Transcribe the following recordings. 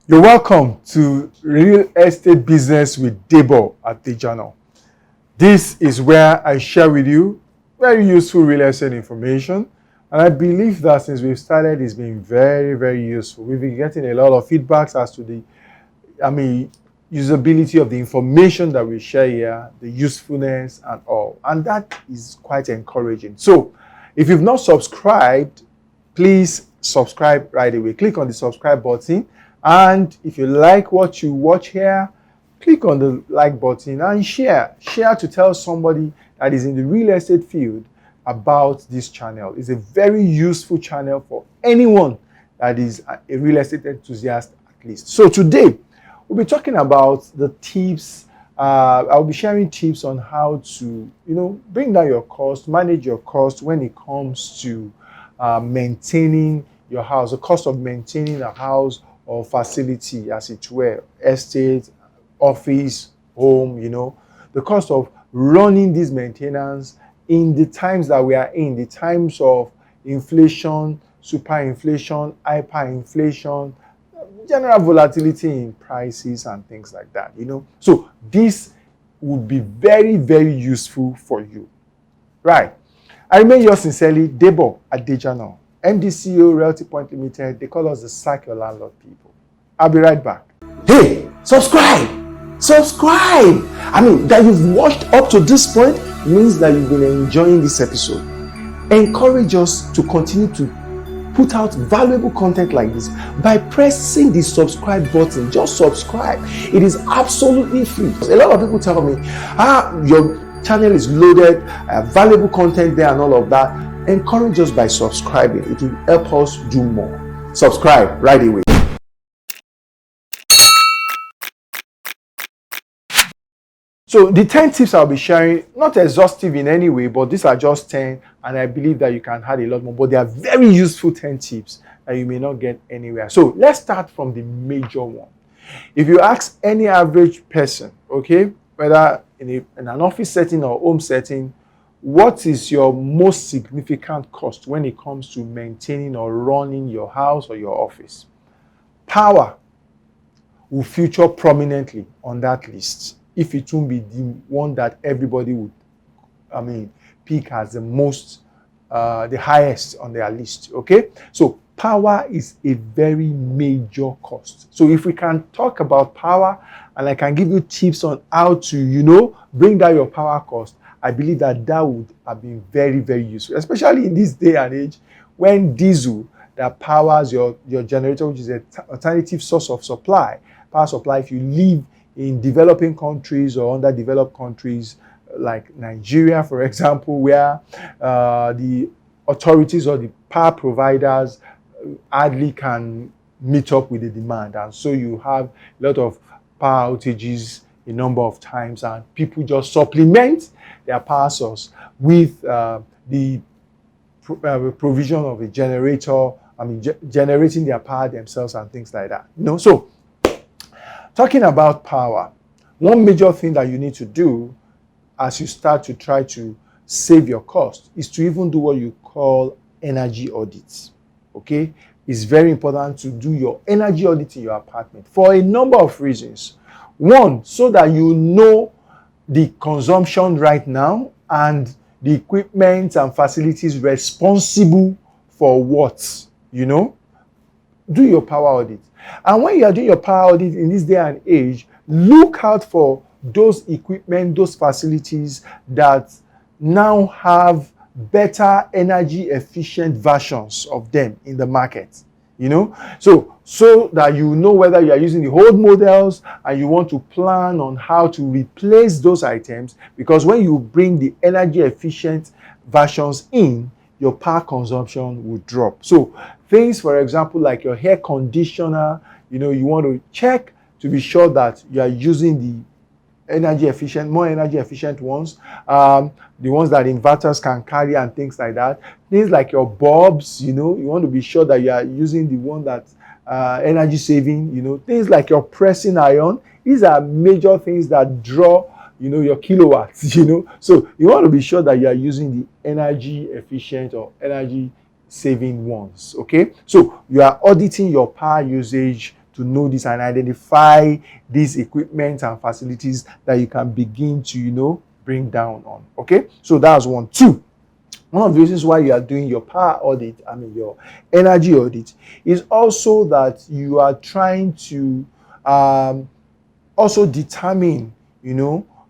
You're welcome to Real Estate Business with Debo at the channel. This is where I share with you very useful real estate information. And I believe that since we've started, it's been very, very useful. We've been getting a lot of feedbacks as to the, usability of the information that we share here, the usefulness and all. And that is quite encouraging. So if you've not subscribed, please subscribe right away. Click on the subscribe button. And if you like what you watch here, click on the like button and share. Share to tell somebody that is in the real estate field about this channel. It's a very useful channel for anyone that is a real estate enthusiast at least. So today, we'll be talking about the tips. I'll be sharing tips on how to, bring down your cost, manage your cost when it comes to maintaining your house, the cost of maintaining a house or facility, as it were, estate, office, home, the cost of running this maintenance in the times that we are in, the times of inflation, superinflation, hyperinflation, general volatility in prices and things like that, So this would be very, very useful for you. Right. I remain yours sincerely, Debo at the channel. MDCO Realty Point Limited, they call us the Sack Your Landlord people. I'll be right back. Hey, subscribe! Subscribe! That you've watched up to this point means that you've been enjoying this episode. Encourage us to continue to put out valuable content like this by pressing the subscribe button. Just subscribe. It is absolutely free. A lot of people tell me, your channel is loaded, valuable content there and all of that. Encourage us by subscribing. It will help us do more. Subscribe right away. So the 10 tips I'll be sharing, not exhaustive in any way, but these are just 10, and I believe that you can add a lot more, but they are very useful 10 tips that you may not get anywhere. So let's start from the major one. If you ask any average person, okay, whether in an office setting or home setting, what is your most significant cost when it comes to maintaining or running your house or your office? Power will feature prominently on that list, if it won't be the one that everybody would, pick as the most, the highest on their list, okay? So power is a very major cost. So if we can talk about power, and I can give you tips on how to, bring down your power cost, I believe that would have been very, very useful, especially in this day and age when diesel that powers your generator, which is an alternative source of power supply, if you live in developing countries or underdeveloped countries like Nigeria, for example, where the authorities or the power providers hardly can meet up with the demand. And so you have a lot of power outages a number of times, and people just supplement their power source with the provision of a generator, generating their power themselves and things like that. So talking about power, one major thing that you need to do as you start to try to save your cost is to even do what you call energy audits. Okay? It's very important to do your energy audit in your apartment for a number of reasons. One, so that you know the consumption right now and the equipment and facilities responsible for what, do your power audit. And when you are doing your power audit in this day and age, look out for those equipment, those facilities that now have better energy efficient versions of them in the market. So that you know whether you are using the old models and you want to plan on how to replace those items, because when you bring the energy efficient versions in, your power consumption will drop. So things, for example, like your air conditioner, you want to check to be sure that you are using the more energy efficient ones, the ones that inverters can carry and things like that. Things like your bulbs, you want to be sure that you are using the one that energy saving, things like your pressing iron. These are major things that draw, your kilowatts, So you want to be sure that you are using the energy efficient or energy saving ones, okay? So you are auditing your power usage to know this and identify these equipment and facilities that you can begin to, bring down on. Okay, so that's one. Two, one of the reasons why you are doing your power audit, your energy audit, is also that you are trying to also determine, it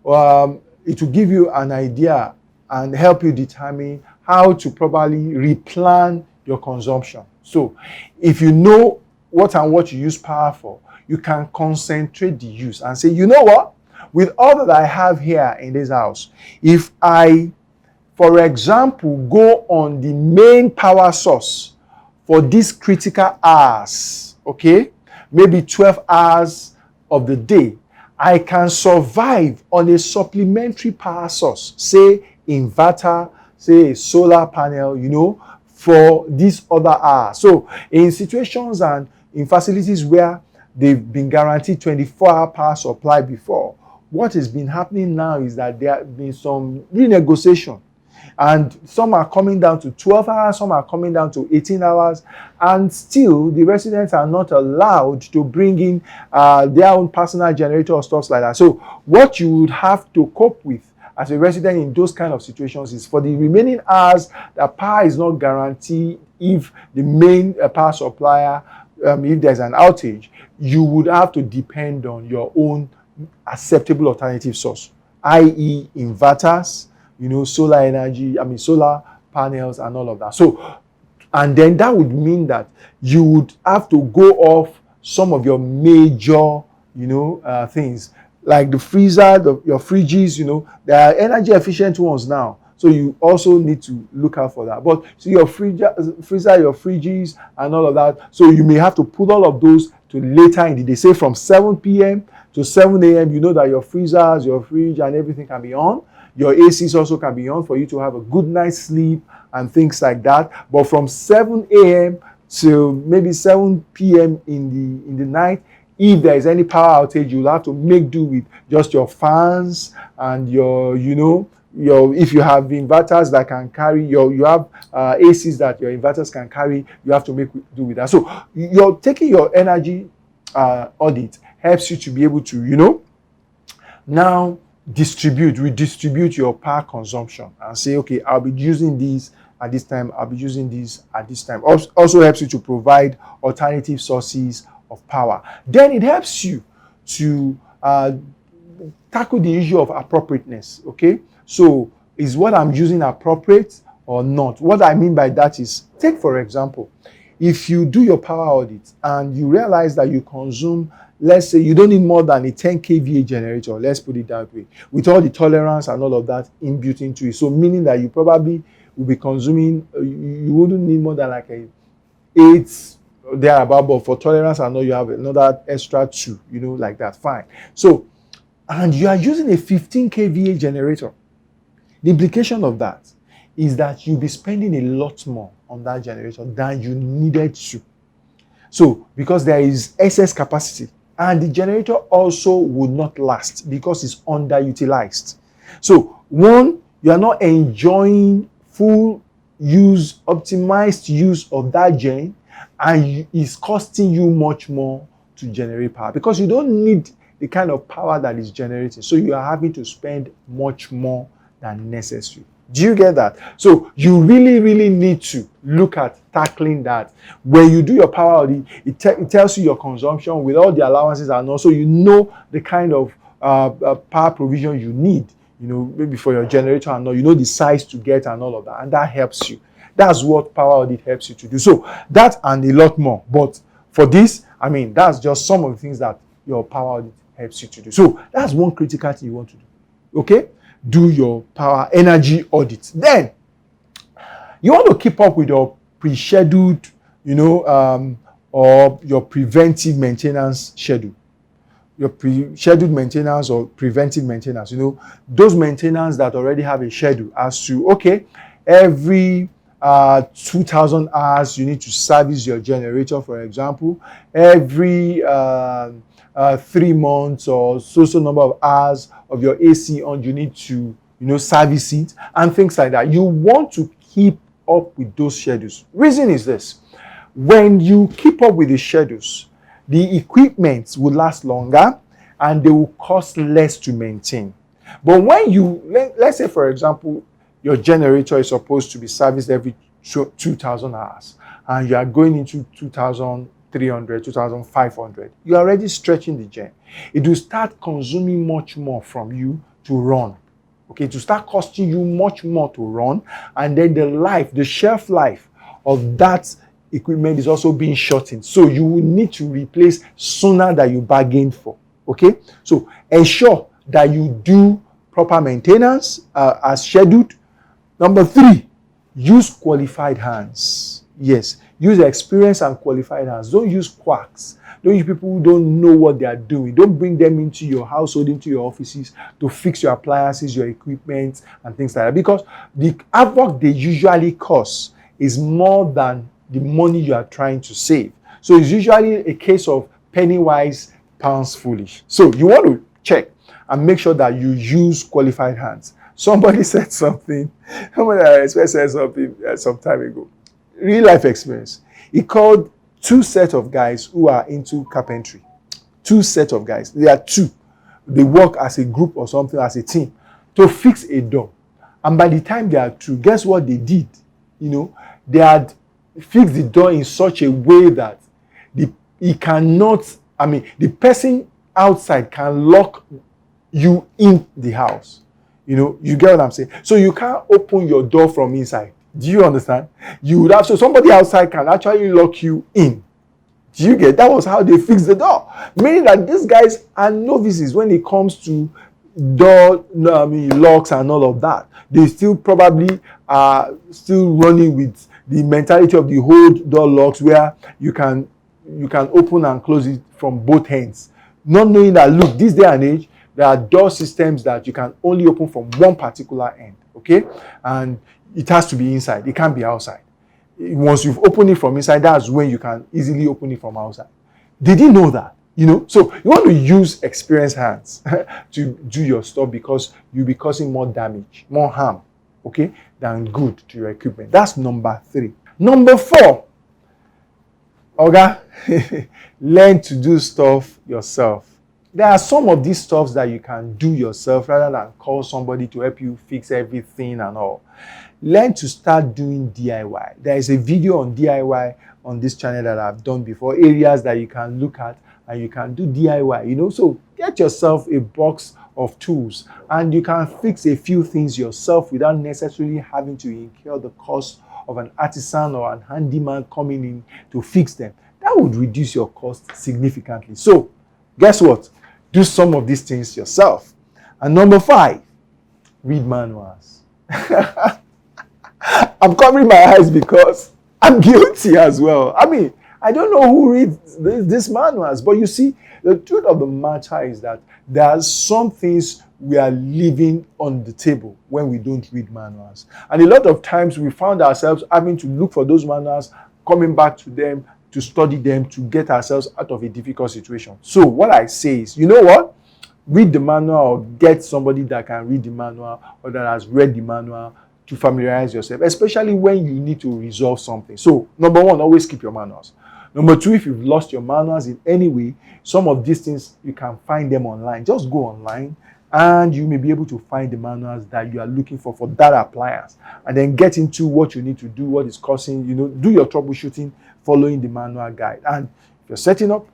will give you an idea and help you determine how to properly replan your consumption. So if you know what you use power for, you can concentrate the use and say, you know what, with all that I have here in this house, if I, for example, go on the main power source for these critical hours, okay, maybe 12 hours of the day, I can survive on a supplementary power source, say inverter, say a solar panel, for this other hour. So in situations and in facilities where they've been guaranteed 24-hour power supply before, what has been happening now is that there have been some renegotiation. And some are coming down to 12 hours, some are coming down to 18 hours, and still the residents are not allowed to bring in their own personal generator or stuff like that. So what you would have to cope with as a resident in those kind of situations is for the remaining hours, the power is not guaranteed. If the main power supplier, if there's an outage, you would have to depend on your own acceptable alternative source, i.e. inverters, solar energy, solar panels and all of that. So, and then that would mean that you would have to go off some of your major, things like the freezer, your fridges, there are energy efficient ones now. So you also need to look out for that. But so your freezer, your fridges and all of that. So you may have to put all of those to later in the day, say from 7 p.m. to 7 a.m. You know that your freezers, your fridge and everything can be on. Your ACs also can be on for you to have a good night's sleep and things like that. But from 7 a.m. to maybe 7 p.m. in the night, if there is any power outage, you'll have to make do with just your fans and your, if you have inverters that can carry, you have ACs that your inverters can carry, you have to make do with that. So you're taking your energy audit helps you to be able to, now redistribute your power consumption and say, okay, I'll be using these at this time, I'll be using these at this time. Also helps you to provide alternative sources of power. Then it helps you to tackle the issue of appropriateness, okay? So is what I'm using appropriate or not? What I mean by that is, take for example, if you do your power audit and you realize that you consume, let's say you don't need more than a 10 kVA generator, let's put it that way, with all the tolerance and all of that inbuilt into it. So meaning that you probably will be consuming, you wouldn't need more than like a 8 thereabout, but for tolerance I know you have another extra 2, like that, fine. So, and you are using a 15 kVA generator. The implication of that is that you'll be spending a lot more on that generator than you needed to. So, because there is excess capacity, and the generator also would not last because it's underutilized. So, one, you are not enjoying full use, optimized use of that gen, and it's costing you much more to generate power because you don't need the kind of power that is generating. So you are having to spend much more than necessary. Do you get that? So you really, really need to look at tackling that. When you do your power audit, it tells you your consumption with all the allowances and also you know the kind of power provision you need, maybe for your generator and all, the size to get and all of that. And that helps you. That's what power audit helps you to do. So that and a lot more. But for this, that's just some of the things that your power audit helps you to do. So that's one critical thing you want to do. Okay? Do your power energy audit. Then you want to keep up with your pre-scheduled, or your preventive maintenance schedule. Your pre-scheduled maintenance or preventive maintenance, those maintenance that already have a schedule as to, okay, every 2,000 hours you need to service your generator, for example. Every 3 months or so number of hours of your AC on, you need to, service it and things like that. You want to keep up with those schedules. Reason is this: when you keep up with the schedules, the equipment will last longer and they will cost less to maintain. But when let's say, for example, your generator is supposed to be serviced every 2,000 hours and you are going into 2,300, 2,500, you're already stretching the gen. It will start consuming much more from you to run. Okay, to start costing you much more to run, and then the shelf life of that equipment is also being shortened. So you will need to replace sooner than you bargained for. Okay, so ensure that you do proper maintenance as scheduled. Number 3, use qualified hands. Yes, use experienced and qualified hands. Don't use quacks. Don't use people who don't know what they are doing. Don't bring them into your household, into your offices to fix your appliances, your equipment, and things like that. Because the havoc they usually cause is more than the money you are trying to save. So it's usually a case of penny wise, pounds foolish. So you want to check and make sure that you use qualified hands. Somebody said something. Somebody said something some time ago. Real life experience. He called 2 sets of guys who are into carpentry. 2 sets of guys. They are 2. They work as a group or something, as a team, to fix a door. And by the time they are through, guess what they did? They had fixed the door in such a way that the person outside can lock you in the house. You get what I'm saying? So you can't open your door from inside. Do you understand? You would have, so somebody outside can actually lock you in. Do you get? That was how they fixed the door. Meaning that these guys are novices when it comes to door locks and all of that. They still probably are still running with the mentality of the old door locks where you can open and close it from both ends. Not knowing that, look, this day and age, there are door systems that you can only open from one particular end. Okay? And it has to be inside. It can't be outside. Once you've opened it from inside, that's when you can easily open it from outside. They didn't know that, So you want to use experienced hands to do your stuff because you'll be causing more damage, more harm, okay, than good to your equipment. That's number 3. Number 4, learn to do stuff yourself. There are some of these stuffs that you can do yourself rather than call somebody to help you fix everything and all. Learn to start doing DIY. There is a video on DIY on this channel that I've done before, areas that you can look at and you can do DIY, So get yourself a box of tools and you can fix a few things yourself without necessarily having to incur the cost of an artisan or an handyman coming in to fix them. That would reduce your cost significantly. So guess what? Do some of these things yourself. And number 5, read manuals. I'm covering my eyes because I'm guilty as well. I don't know who reads these manuals, but you see, the truth of the matter is that there are some things we are leaving on the table when we don't read manuals. And a lot of times we found ourselves having to look for those manuals, coming back to them, to study them, to get ourselves out of a difficult situation. So what I say is, you know what? Read the manual or get somebody that can read the manual or that has read the manual to familiarize yourself, especially when you need to resolve something. So, number 1, always keep your manuals. Number 2, if you've lost your manuals in any way, some of these things, you can find them online. Just go online and you may be able to find the manuals that you are looking for that appliance. And then get into what you need to do, what is causing, do your troubleshooting following the manual guide. And if you're setting up,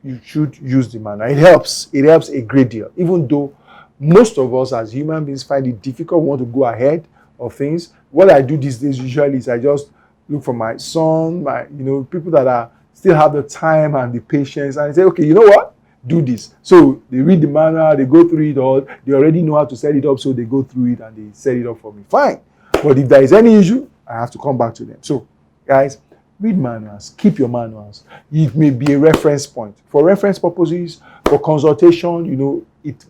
you should use the manual. It helps. It helps a great deal. Even though most of us as human beings find it difficult, want to go ahead of things. What I do these days usually is I just look for my son, people that still have the time and the patience, and I say, okay, you know what? Do this. So they read the manual, they go through it all, they already know how to set it up, so they go through it and they set it up for me. Fine. But if there is any issue, I have to come back to them. So, guys, read manuals. Keep your manuals. It may be a reference point. For reference purposes, for consultation, it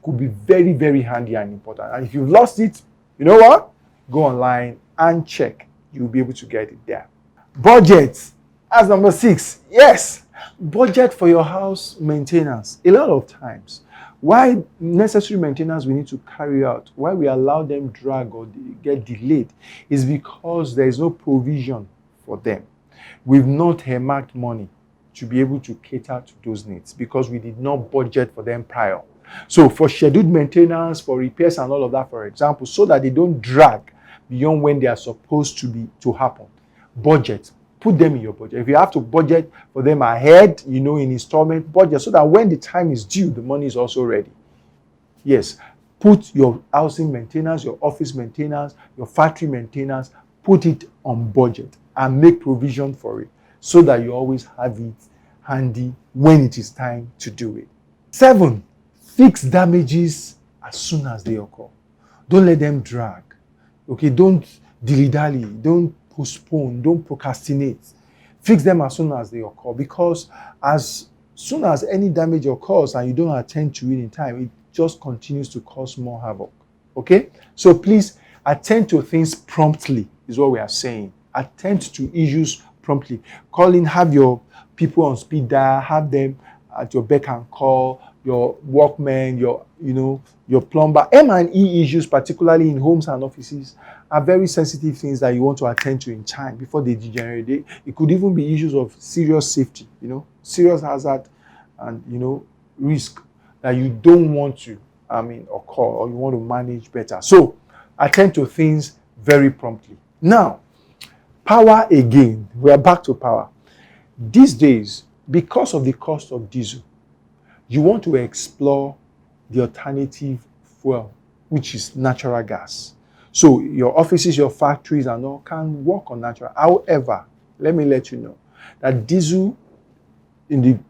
could be very, very handy and important. And if you've lost it, you know what? Go online and check. You'll be able to get it there. Budget. As number 6. Yes, budget for your house maintenance. A lot of times, why necessary maintenance we need to carry out, why we allow them drag or get delayed, is because there is no provision for them. We've not earmarked money to be able to cater to those needs because we did not budget for them prior. So for scheduled maintenance, for repairs and all of that, for example, so that they don't drag beyond when they are supposed to happen. Budget. Put them in your budget. If you have to budget for them ahead, in installment, budget so that when the time is due, the money is also ready. Yes. Put your housing maintenance, your office maintenance, your factory maintenance, put it on budget and make provision for it so that you always have it handy when it is time to do it. 7, fix damages as soon as they occur. Don't let them drag. Okay, don't dilly-dally, don't postpone, don't procrastinate. Fix them as soon as they occur because as soon as any damage occurs and you don't attend to it in time, it just continues to cause more havoc. Okay? So please attend to things promptly is what we are saying. Attend to issues promptly. Call in, have your people on speed dial, have them at your beck and call, your workmen, your plumber. M&E issues, particularly in homes and offices, are very sensitive things that you want to attend to in time before they degenerate. It could even be issues of serious safety, serious hazard and, risk that you don't want to, occur or you want to manage better. So attend to things very promptly. Now, power again. We are back to power. These days, because of the cost of diesel, you want to explore the alternative fuel, which is natural gas. So your offices, your factories and all can work on natural. However, let me let you know that diesel in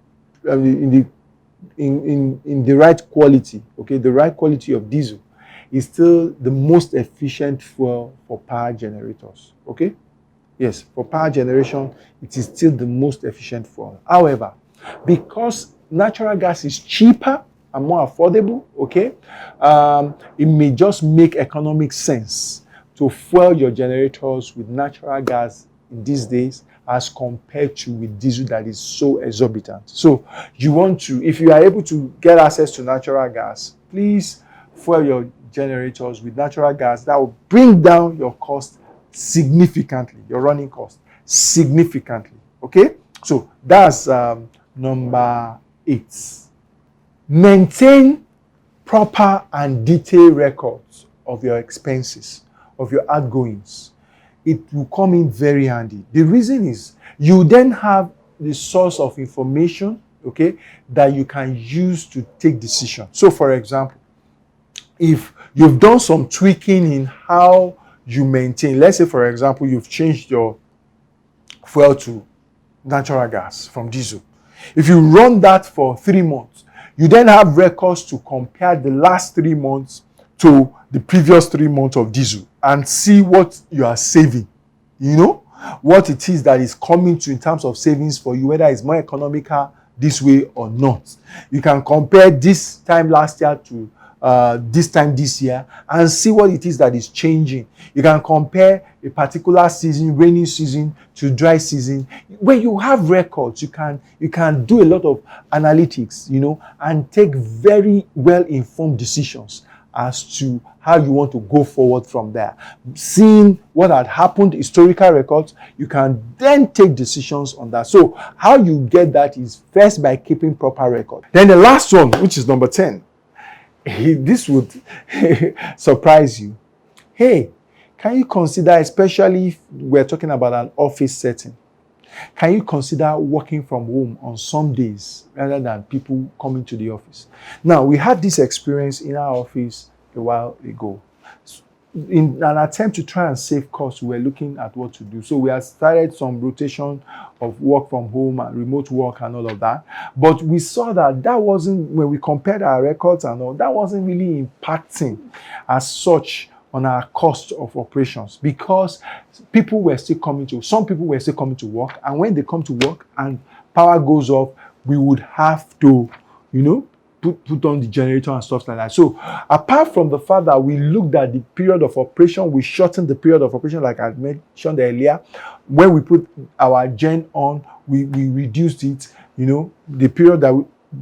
the right quality, okay, the right quality of diesel is still the most efficient fuel for power generators, okay? Yes, for power generation, it is still the most efficient fuel. However, because natural gas is cheaper and more affordable, okay, it may just make economic sense to fuel your generators with natural gas in these days as compared to with diesel that is so exorbitant. So you want to, if you are able to get access to natural gas, please fuel your generators with natural gas. That will bring down your cost significantly, your running cost significantly. Okay, so that's number 8. Maintain proper and detailed records of your expenses, of your outgoings. It will come in very handy. The reason is you then have the source of information, okay, that you can use to take decisions. So for example, if you've done some tweaking in how you maintain, let's say for example, you've changed your fuel to natural gas from diesel. If you run that for 3 months, you then have records to compare the last 3 months to the previous 3 months of diesel and see what you are saving, what it is that is coming to in terms of savings for you, whether it's more economical this way or not. You can compare this time last year to this time this year and see what it is that is changing. You can compare a particular season, rainy season to dry season. When you have records, you can do a lot of analytics, and take very well-informed decisions as to how you want to go forward from there. Seeing what had happened, historical records, you can then take decisions on that. So how you get that is first by keeping proper record. Then the last one, which is number 10, this would surprise you. Hey, can you consider, especially if we're talking about an office setting, can you consider working from home on some days rather than people coming to the office? Now, we had this experience in our office a while ago. In an attempt to try and save costs, we were looking at what to do. So we had started some rotation of work from home and remote work and all of that. But we saw that wasn't, when we compared our records and all, that wasn't really impacting as such on our cost of operations because some people were still coming to work. And when they come to work and power goes off, we would have to, put on the generator and stuff like that. So apart from the fact that we looked at the period of operation, we shortened the period of operation like I mentioned earlier. When we put our gen on, we reduced it, the period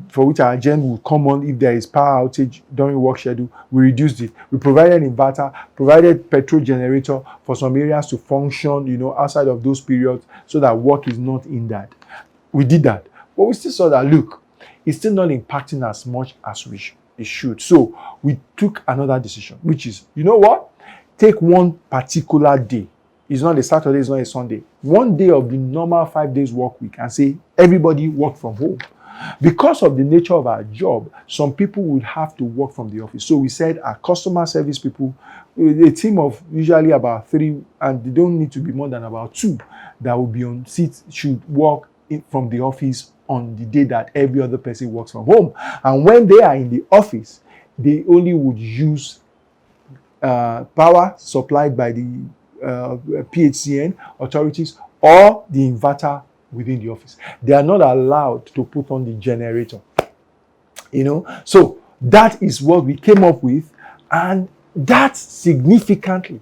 for which our gen will come on if there is power outage during work schedule, we reduced it. We provided inverter, provided petrol generator for some areas to function, outside of those periods so that work is not hindered. we did that. But we still saw that, look, it's still not impacting as much as it should. So we took another decision, which is, you know what? Take one particular day. It's not a Saturday, it's not a Sunday. One day of the normal 5 days work week and say, everybody work from home. Because of the nature of our job, some people would have to work from the office. So we said our customer service people, a team of usually about 3, and they don't need to be more than about 2 that will be on seats, should work from the office on the day that every other person works from home. And when they are in the office, they only would use power supplied by the PHCN authorities or the inverter within the office. They are not allowed to put on the generator. So that is what we came up with, and that significantly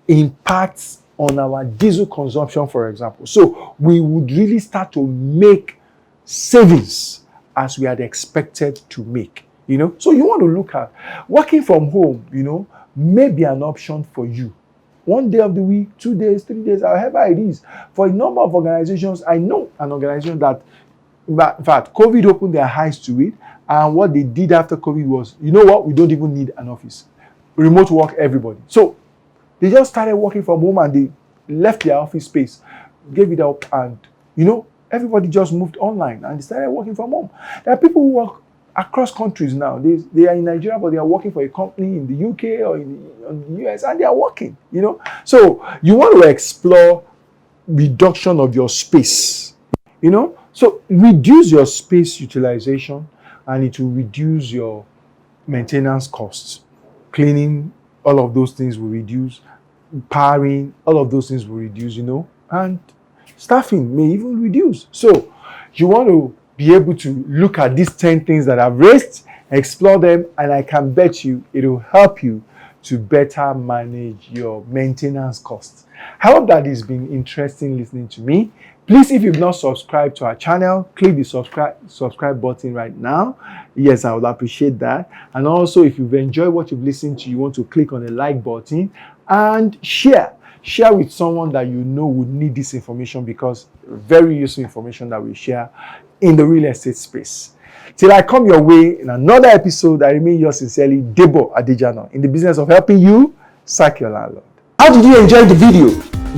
impacts on our diesel consumption, for example. So we would really start to make savings as we had expected to make. So you want to look at working from home, may be an option for you. 1 day of the week, 2 days, 3 days, however it is. For a number of organizations, I know an organization that, in fact, COVID opened their eyes to it, and what they did after COVID was, you know what, we don't even need an office. Remote work, everybody. So they just started working from home, and they left their office space, gave it up, and, everybody just moved online, and they started working from home. There are people who work across countries now. They are in Nigeria, but they are working for a company in the UK or in the US, and they are working, So you want to explore reduction of your space, So reduce your space utilization, and it will reduce your maintenance costs. Cleaning, all of those things will reduce. Powering, all of those things will reduce, and staffing may even reduce. So you want to be able to look at these 10 things that I've raised, explore them, and I can bet you it will help you to better manage your maintenance costs. I hope that it's been interesting listening to me. Please, if you've not subscribed to our channel, click the subscribe button right now. Yes, I would appreciate that. And also, if you've enjoyed what you've listened to, you want to click on the like button and share. Share with someone that you know would need this information, because very useful information that we share in the real estate space. Till I come your way in another episode, I remain yours sincerely, Debo Adejano, in the business of helping you sack your landlord. How did you enjoy the video?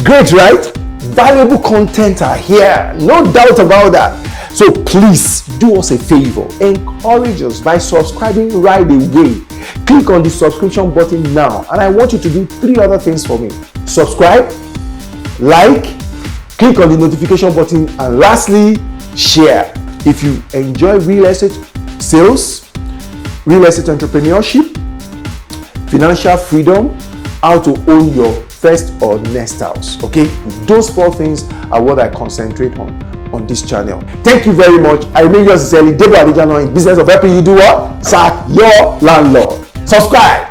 Great, right? Valuable content are here, no doubt about that. So please do us a favor, encourage us by subscribing right away. Click on the subscription button now, and I want you to do 3 other things for me. Subscribe, like, click on the notification button, and lastly, share. If you enjoy real estate sales, real estate entrepreneurship, financial freedom, how to own your first or next house, okay? Those 4 things are what I concentrate on this channel. Thank you very much. I remain yours sincerely, Debo Adejano, in business of helping you do what? Sack your landlord. Subscribe.